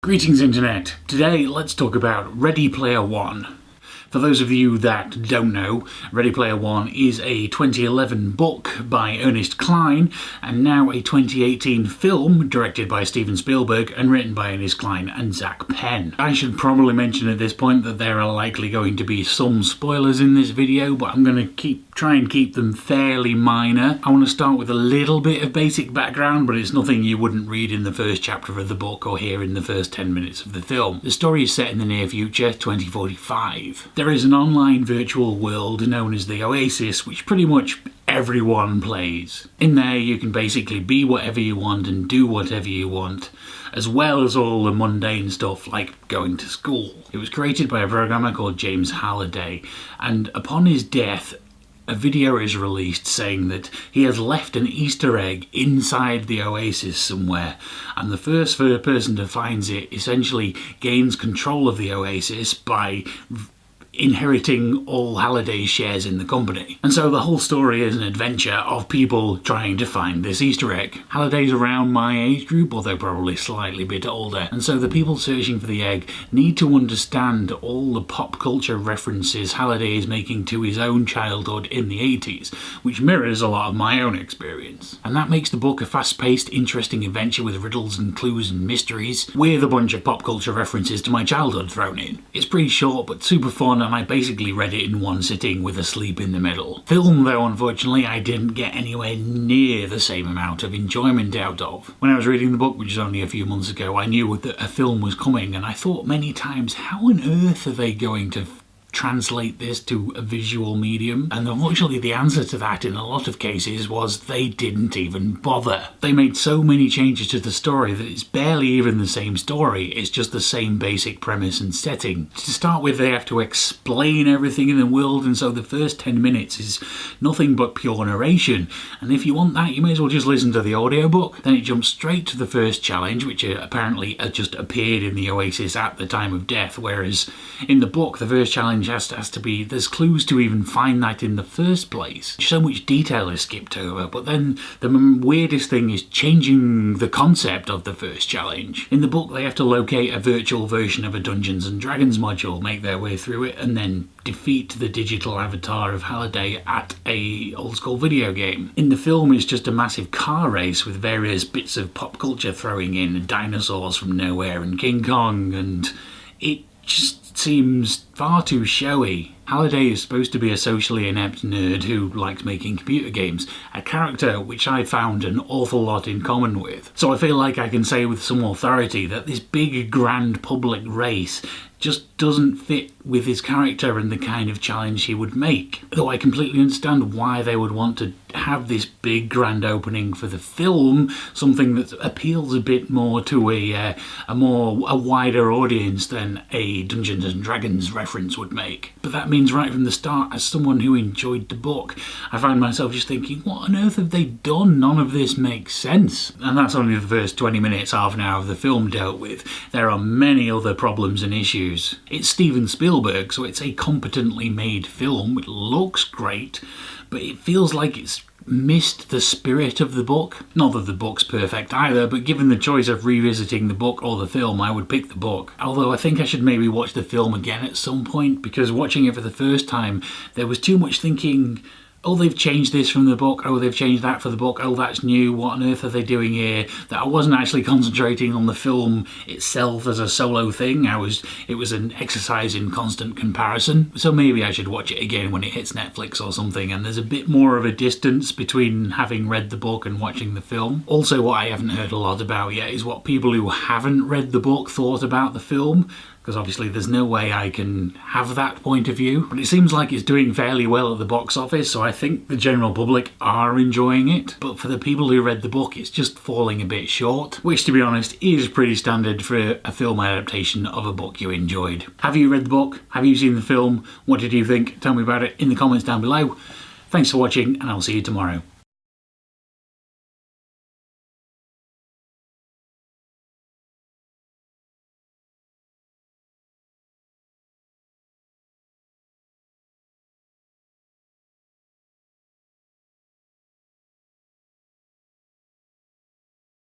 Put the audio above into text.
Greetings Internet! Today let's talk about Ready Player One. For those of you that don't know, Ready Player One is a 2011 book by Ernest Cline and now a 2018 film directed by Steven Spielberg and written by Ernest Cline and Zach Penn. I should probably mention at this point that there are likely going to be some spoilers in this video, but I'm going to try and keep them fairly minor. I want to start with a little bit of basic background, but it's nothing you wouldn't read in the first chapter of the book or hear in the first 10 minutes of the film. The story is set in the near future, 2045. There is an online virtual world known as the Oasis, which pretty much everyone plays. In there you can basically be whatever you want and do whatever you want, as well as all the mundane stuff like going to school. It was created by a programmer called James Halliday, and upon his death a video is released saying that he has left an Easter egg inside the Oasis somewhere, and the first person to find it essentially gains control of the Oasis by inheriting all Halliday's shares in the company. And so the whole story is an adventure of people trying to find this Easter egg. Halliday's around my age group, although probably slightly bit older, and so the people searching for the egg need to understand all the pop culture references Halliday is making to his own childhood in the 80s, which mirrors a lot of my own experience. And that makes the book a fast-paced, interesting adventure with riddles and clues and mysteries, with a bunch of pop culture references to my childhood thrown in. It's pretty short but super fun, and I basically read it in one sitting with a sleep in the middle. Film though, unfortunately, I didn't get anywhere near the same amount of enjoyment out of. When I was reading the book, which was only a few months ago, I knew that a film was coming, and I thought many times, how on earth are they going to translate this to a visual medium? And unfortunately the answer to that in a lot of cases was they didn't even bother. They made so many changes to the story that it's barely even the same story, it's just the same basic premise and setting. To start with, they have to explain everything in the world, and so the first 10 minutes is nothing but pure narration, and if you want that you may as well just listen to the audiobook. Then it jumps straight to the first challenge, which apparently just appeared in the Oasis at the time of death, whereas in the book the first challenge has to be, there's clues to even find that in the first place. So much detail is skipped over, but then the weirdest thing is changing the concept of the first challenge. In the book they have to locate a virtual version of a Dungeons and Dragons module, make their way through it, and then defeat the digital avatar of Halliday at a old school video game. In the film it's just a massive car race with various bits of pop culture throwing in, dinosaurs from nowhere and King Kong, and it just seems far too showy. Halliday is supposed to be a socially inept nerd who likes making computer games, a character which I found an awful lot in common with. So I feel like I can say with some authority that this big grand public race just doesn't fit with his character and the kind of challenge he would make. Though I completely understand why they would want to have this big grand opening for the film, something that appeals a bit more to a wider audience than a Dungeons and Dragons reference would make. But that means right from the start, as someone who enjoyed the book, I found myself just thinking, what on earth have they done? None of this makes sense. And that's only the first 20 minutes, half an hour of the film dealt with. There are many other problems and issues. It's Steven Spielberg, so it's a competently made film. It looks great, but it feels like it's missed the spirit of the book. Not that the book's perfect either, but given the choice of revisiting the book or the film, I would pick the book. Although I think I should maybe watch the film again at some point, because watching it for the first time, there was too much thinking, oh, they've changed this from the book, oh, they've changed that for the book, oh, that's new, what on earth are they doing here? That I wasn't actually concentrating on the film itself as a solo thing. It was an exercise in constant comparison. So maybe I should watch it again when it hits Netflix or something, and there's a bit more of a distance between having read the book and watching the film. Also, what I haven't heard a lot about yet is what people who haven't read the book thought about the film, because obviously there's no way I can have that point of view. But it seems like it's doing fairly well at the box office, so I think the general public are enjoying it. But for the people who read the book, it's just falling a bit short, which to be honest is pretty standard for a film adaptation of a book you enjoyed. Have you read the book? Have you seen the film? What did you think? Tell me about it in the comments down below. Thanks for watching, and I'll see you tomorrow.